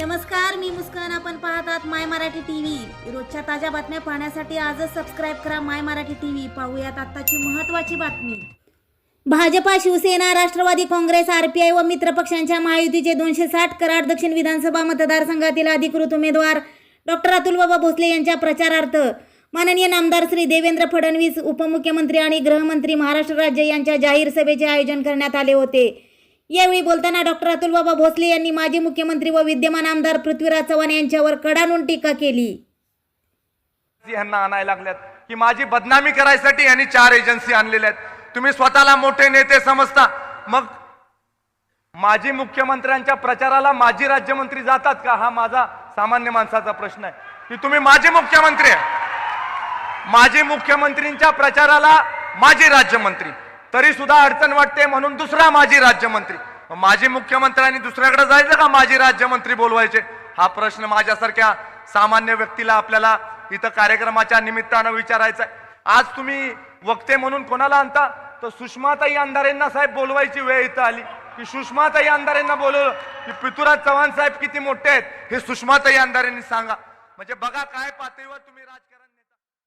नमस्कार, मी मुस्कान. आपण पाहतात माय मराठी टीव्ही. रोजच्या ताज्या बातम्या पाहण्यासाठी आजच सबस्क्राईब करा माय मराठी टीव्ही. पाहूयात आताची महत्त्वाची बातमी. भाजपा, शिवसेना, राष्ट्रवादी काँग्रेस, आरपीआय व मित्र पक्षांच्या महायुतीचे 260 कराड दक्षिण विधानसभा मतदारसंघातील अधिकृत उमेदवार डॉक्टर अतुलबाबा भोसले यांच्या प्रचारार्थ माननीय नामदार श्री देवेंद्र फडणवीस, उपमुख्यमंत्री आणि गृहमंत्री, महाराष्ट्र राज्य यांच्या जाहीर सभेचे आयोजन करण्यात आले होते. यावेळी बोलताना डॉक्टर अतुलबाबा भोसले यांनी माजी मुख्यमंत्री व विद्यमान आमदार पृथ्वीराज चव्हाण यांच्यावर कडाडून टीका केली. यांना आणायला लागल्यात की माझी बदनामी करायसाठी यांनी 4 एजन्सी आणलेल्या आहेत. तुम्ही स्वतःला मोठे नेते समजता, मग माजी मुख्यमंत्र्यांच्या प्रचाराला माजी राज्यमंत्री जातात का? हा माझा सामान्य माणसाचा प्रश्न आहे की तुम्ही माजी मुख्यमंत्री आहे, माजी मुख्यमंत्रींच्या प्रचाराला माजी राज्यमंत्री, तरी सुद्धा अडचण वाटते म्हणून दुसरा माजी राज्यमंत्री. माजी मुख्यमंत्र्यांनी दुसऱ्याकडे जायचं का माजी राज्यमंत्री बोलवायचे? हा प्रश्न माझ्यासारख्या सामान्य व्यक्तीला आपल्याला इथं कार्यक्रमाच्या निमित्तानं विचारायचा आहे. आज तुम्ही वक्ते म्हणून कोणाला आणता? तर सुषमाताई अंधारेंना साहेब बोलवायची वेळ इथं आली की सुषमाताई अंधारेंना बोलवलं की पृथ्वीराज चव्हाण साहेब किती मोठे आहेत हे सुषमाताई अंधारेंनी सांगा. म्हणजे बघा काय पातळीवर तुम्ही राजकारण